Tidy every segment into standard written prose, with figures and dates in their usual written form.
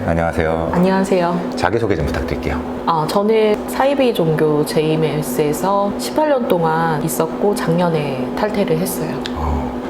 안녕하세요. 안녕하세요. 자기소개 좀 부탁드릴게요. 저는 사이비 종교 JMS에서 18년 동안 있었고 작년에 탈퇴를 했어요.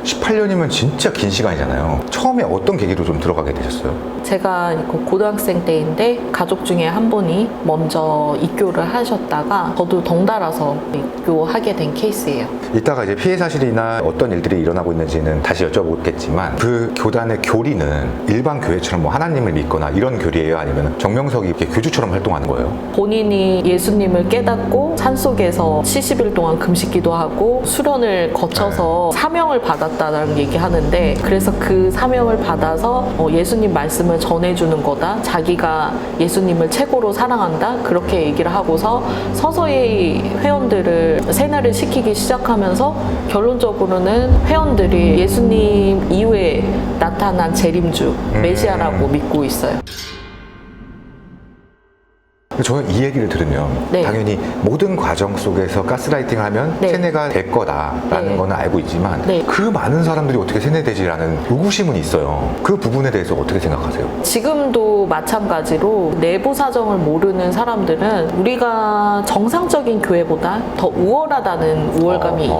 18년이면 진짜 긴 시간이잖아요. 처음에 어떤 계기로 좀 들어가게 되셨어요? 제가 고등학생 때인데 가족 중에 한 분이 먼저 입교를 하셨다가 저도 덩달아서 입교하게 된 케이스예요. 이따가 이제 피해 사실이나 어떤 일들이 일어나고 있는지는 다시 여쭤보겠지만 그 교단의 교리는 일반 교회처럼 뭐 하나님을 믿거나 이런 교리예요? 아니면 정명석이 이렇게 교주처럼 활동하는 거예요? 본인이 예수님을 깨닫고 산속에서 70일 동안 금식기도 하고 수련을 거쳐서 사명을 받았다는 얘기하는데, 그래서 그 사명을 받아서 예수님 말씀을 전해주는 거다, 자기가 예수님을 최고로 사랑한다, 그렇게 얘기를 하고서 서서히 회원들을 세뇌를 시키기 시작하면서 결론적으로는 회원들이 예수님 이후에 나타난 재림주 메시아라고 믿고 있어요. 저는 이 얘기를 들으면 네. 당연히 모든 과정 속에서 가스라이팅을 하면 네. 세뇌가 될 거다라는 네. 거는 알고 있지만 네. 그 많은 사람들이 어떻게 세뇌되지라는 의구심은 있어요. 그 부분에 대해서 어떻게 생각하세요? 지금도 마찬가지로 내부 사정을 모르는 사람들은 우리가 정상적인 교회보다 더 우월하다는 우월감이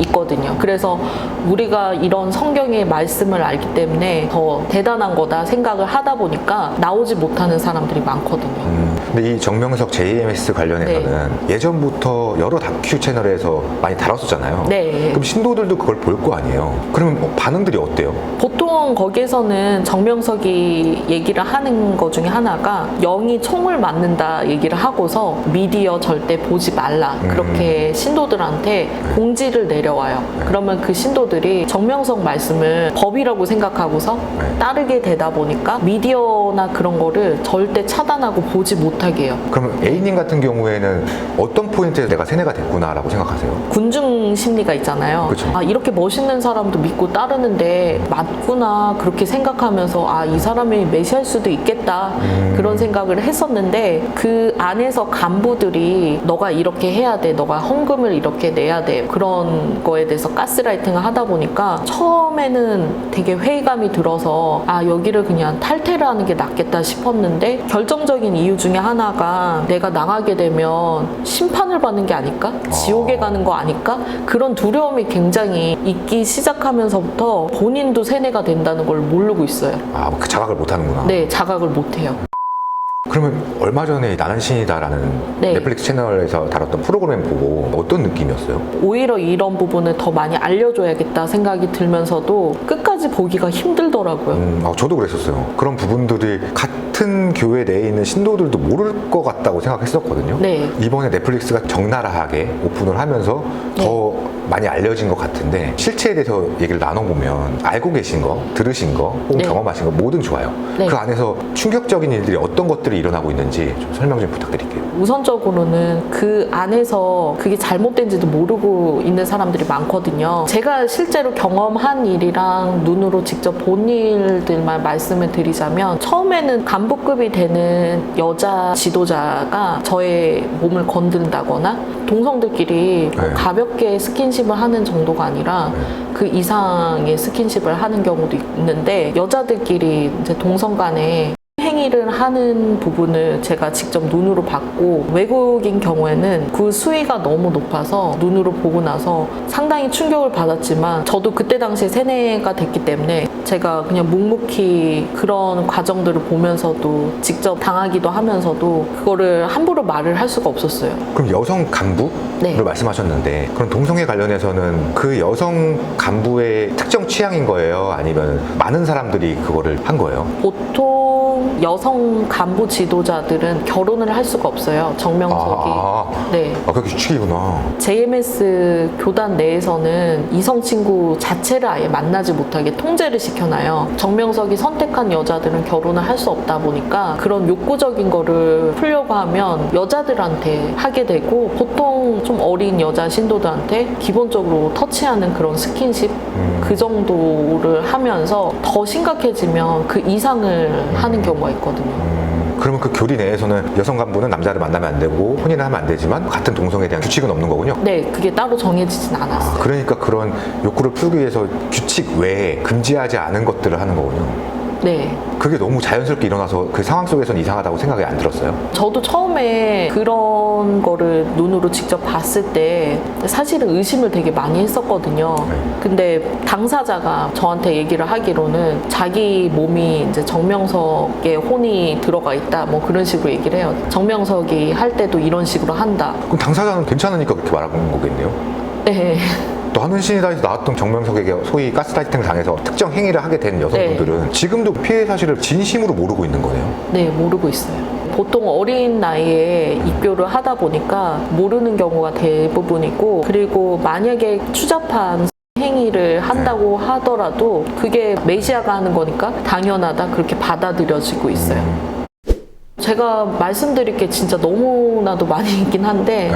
있거든요. 그래서 우리가 이런 성경의 말씀을 알기 때문에 더 대단한 거다 생각을 하다 보니까 나오지 못하는 사람들이 많거든요. 근데 이 정명석 JMS 관련해서는 예전부터 여러 다큐 채널에서 많이 다뤘었잖아요. 네. 그럼 신도들도 그걸 볼 거 아니에요. 그러면 반응들이 어때요? 보통 거기에서는 정명석이 얘기를 하는 것 중에 하나가 영이 총을 맞는다 얘기를 하고서 미디어 절대 보지 말라, 그렇게 신도들한테 공지를 내려와요. 그러면 그 신도들이 정명석 말씀을 법이라고 생각하고서 따르게 되다 보니까 미디어나 그런 거를 절대 차단하고 보지 못하게 해요. 그러면 A님 같은 경우에는 어떤 포인트에서 내가 세뇌가 됐구나라고 생각하세요? 군중 심리가 있잖아요. 그쵸. 이렇게 멋있는 사람도 믿고 따르는데 맞구나, 그렇게 생각하면서 이 사람이 메시아일 수도 있겠다, 그런 생각을 했었는데, 그 안에서 간부들이 너가 이렇게 해야 돼, 너가 헌금을 이렇게 내야 돼, 그런 거에 대해서 가스라이팅을 하다 보니까 처음에는 되게 회의감이 들어서 여기를 그냥 탈퇴를 하는 게 낫겠다 싶었는데, 결정적인 이유 중에 하나가 내가 나가게 되면 심판을 받는 게 아닐까? 지옥에 가는 거 아닐까? 그런 두려움이 굉장히 있기 시작하면서부터 본인도 세뇌가 된다는 걸 모르고 있어요. 그 자각을 못 하는구나. 네, 자각을 못 해요. 그러면 얼마 전에 나는 신이다라는 넷플릭스 채널에서 다뤘던 프로그램 보고 어떤 느낌이었어요? 오히려 이런 부분을 더 많이 알려줘야겠다 생각이 들면서도 끝까지 보기가 힘들더라고요. 저도 그랬었어요. 그런 부분들이 같은 교회 내에 있는 신도들도 모를 것 같다고 생각했었거든요. 네. 이번에 넷플릭스가 적나라하게 오픈을 하면서 더 많이 알려진 것 같은데, 실체에 대해서 얘기를 나눠보면 알고 계신 거, 들으신 거, 혹은 경험하신 거 뭐든 좋아요. 그 안에서 충격적인 일들이 어떤 것들이 일어나고 있는지 좀 설명 좀 부탁드릴게요. 우선적으로는 그 안에서 그게 잘못된지도 모르고 있는 사람들이 많거든요. 제가 실제로 경험한 일이랑 눈으로 직접 본 일들만 말씀을 드리자면, 처음에는 간부급이 되는 여자 지도자가 저의 몸을 건든다거나 동성들끼리 가볍게 스킨십을 하는 정도가 아니라 그 이상의 스킨십을 하는 경우도 있는데, 여자들끼리 이제 동성 간에 행위를 하는 부분을 제가 직접 눈으로 봤고, 외국인 경우에는 그 수위가 너무 높아서 눈으로 보고 나서 상당히 충격을 받았지만, 저도 그때 당시에 세뇌가 됐기 때문에 제가 그냥 묵묵히 그런 과정들을 보면서도 직접 당하기도 하면서도 그거를 함부로 말을 할 수가 없었어요. 그럼 여성 간부를 말씀하셨는데, 그럼 동성애 관련해서는 그 여성 간부의 특정 취향인 거예요? 아니면 많은 사람들이 그거를 한 거예요? 보통 여성 간부 지도자들은 결혼을 할 수가 없어요. 정명석이. 그게 규칙이구나. JMS 교단 내에서는 이성 친구 자체를 아예 만나지 못하게 통제를 시켜놔요. 정명석이 선택한 여자들은 결혼을 할 수 없다 보니까 그런 욕구적인 거를 풀려고 하면 여자들한테 하게 되고, 보통 좀 어린 여자 신도들한테 기본적으로 터치하는 그런 스킨십, 그 정도를 하면서 더 심각해지면 그 이상을 하는 경우가 있거든요. 그러면 그 교리 내에서는 여성 간부는 남자를 만나면 안 되고 혼인을 하면 안 되지만 같은 동성에 대한 규칙은 없는 거군요? 네, 그게 따로 정해지진 않았어요. 그러니까 그런 욕구를 풀기 위해서 규칙 외에 금지하지 않은 것들을 하는 거군요. 네. 그게 너무 자연스럽게 일어나서 그 상황 속에서는 이상하다고 생각이 안 들었어요? 저도 처음에 그런 거를 눈으로 직접 봤을 때 사실은 의심을 되게 많이 했었거든요. 근데 당사자가 저한테 얘기를 하기로는 자기 몸이 이제 정명석에 혼이 들어가 있다 뭐 그런 식으로 얘기를 해요. 정명석이 할 때도 이런 식으로 한다. 그럼 당사자는 괜찮으니까 그렇게 말하는 거겠네요? 네. 또 하늘신이다에서 나왔던 정명석에게 소위 가스라이팅 당해서 특정 행위를 하게 된 여성분들은 지금도 피해 사실을 진심으로 모르고 있는 거네요. 네, 모르고 있어요. 보통 어린 나이에 입교를 하다 보니까 모르는 경우가 대부분이고, 그리고 만약에 추잡한 행위를 한다고 하더라도 그게 메시아가 하는 거니까 당연하다 그렇게 받아들여지고 있어요. 제가 말씀드릴 게 진짜 너무나도 많이 있긴 한데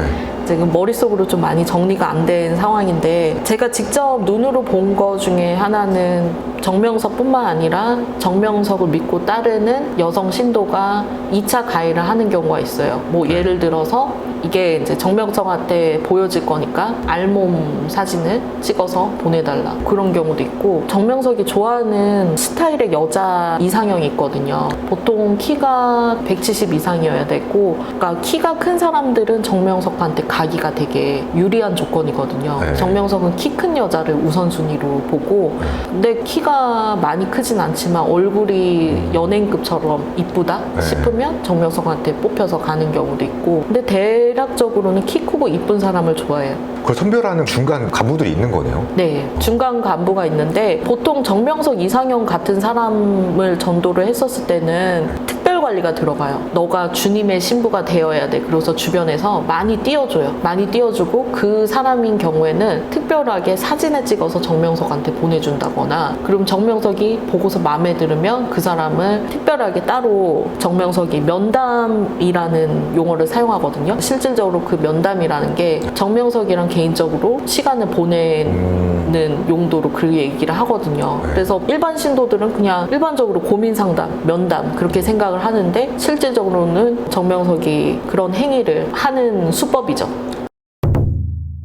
지금 머릿속으로 좀 많이 정리가 안 된 상황인데, 제가 직접 눈으로 본 거 중에 하나는 정명석뿐만 아니라 정명석을 믿고 따르는 여성 신도가 2차 가해를 하는 경우가 있어요. 뭐 예를 들어서 이게 이제 정명석한테 보여질 거니까 알몸 사진을 찍어서 보내달라 그런 경우도 있고, 정명석이 좋아하는 스타일의 여자 이상형이 있거든요. 보통 키가 170 이상이어야 되고, 그러니까 키가 큰 사람들은 정명석한테 가기가 되게 유리한 조건이거든요. 네. 정명석은 키 큰 여자를 우선순위로 보고, 근데 키가 많이 크진 않지만 얼굴이 연예인급처럼 이쁘다 네. 싶으면 정명석한테 뽑혀서 가는 경우도 있고, 근데 대략적으로는 키 크고 이쁜 사람을 좋아해요. 그걸 선별하는 중간 간부들이 있는 거네요. 네, 중간 간부가 있는데 보통 정명석 이상형 같은 사람을 전도를 했었을 때는 특별 관리가 들어가요. 너가 주님의 신부가 되어야 돼. 그래서 주변에서 많이 띄워줘요. 많이 띄워주고 그 사람인 경우에는 특별하게 사진을 찍어서 정명석한테 보내준다거나, 그럼 정명석이 보고서 마음에 들으면 그 사람을 특별하게 따로, 정명석이 면담이라는 용어를 사용하거든요. 실질적으로 그 면담이라는 게 정명석이랑 개인적으로 시간을 보내는 용도로 그 얘기를 하거든요. 그래서 일반 신도들은 그냥 일반적으로 고민 상담, 면담 그렇게 생각을 하는데, 실질적으로는 정명석이 그런 행위를 하는 수법이죠.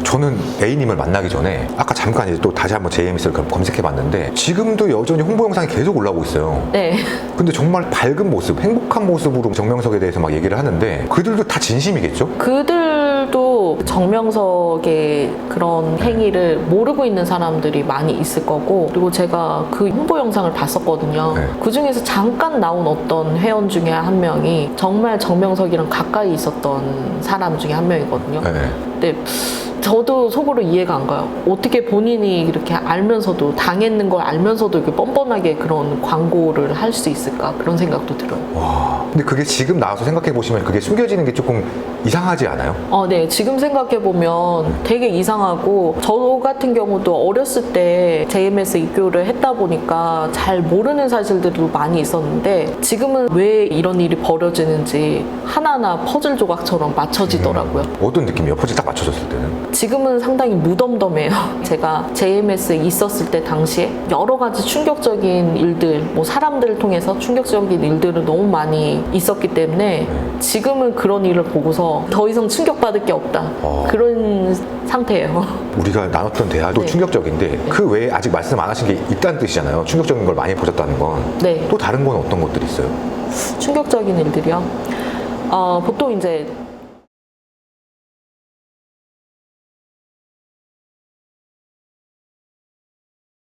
저는 A님을 만나기 전에 아까 잠깐 이제 또 다시 한번 JMS를 검색해 봤는데 지금도 여전히 홍보 영상이 계속 올라오고 있어요. 네. 근데 정말 밝은 모습, 행복한 모습으로 정명석에 대해서 막 얘기를 하는데 그들도 다 진심이겠죠? 그들도 정명석의 그런 행위를 모르고 있는 사람들이 많이 있을 거고, 그리고 제가 그 홍보 영상을 봤었거든요. 네. 그 중에서 잠깐 나온 어떤 회원 중에 한 명이 정말 정명석이랑 가까이 있었던 사람 중에 한 명이거든요. 네. 근데 저도 속으로 이해가 안 가요. 어떻게 본인이 이렇게 알면서도, 당했는 걸 알면서도 이렇게 뻔뻔하게 그런 광고를 할 수 있을까, 그런 생각도 들어요. 와, 근데 그게 지금 나와서 생각해 보시면 그게 숨겨지는 게 조금 이상하지 않아요? 네. 지금 생각해보면 되게 이상하고, 저 같은 경우도 어렸을 때 JMS 입교를 했다 보니까 잘 모르는 사실들도 많이 있었는데, 지금은 왜 이런 일이 벌어지는지 하나하나 퍼즐 조각처럼 맞춰지더라고요. 어떤 느낌이에요? 퍼즐 딱 맞춰졌을 때는? 지금은 상당히 무덤덤해요. 제가 JMS에 있었을 때 당시에 여러 가지 충격적인 일들, 뭐 사람들을 통해서 충격적인 일들은 너무 많이 있었기 때문에 지금은 그런 일을 보고서 더 이상 충격받을 게 없다. 그런 상태예요. 우리가 나눴던 대화도 네. 충격적인데 그 외에 아직 말씀 안 하신 게 있다는 뜻이잖아요. 충격적인 걸 많이 보셨다는 건. 네. 또 다른 건 어떤 것들이 있어요? 충격적인 일들이요. 보통 이제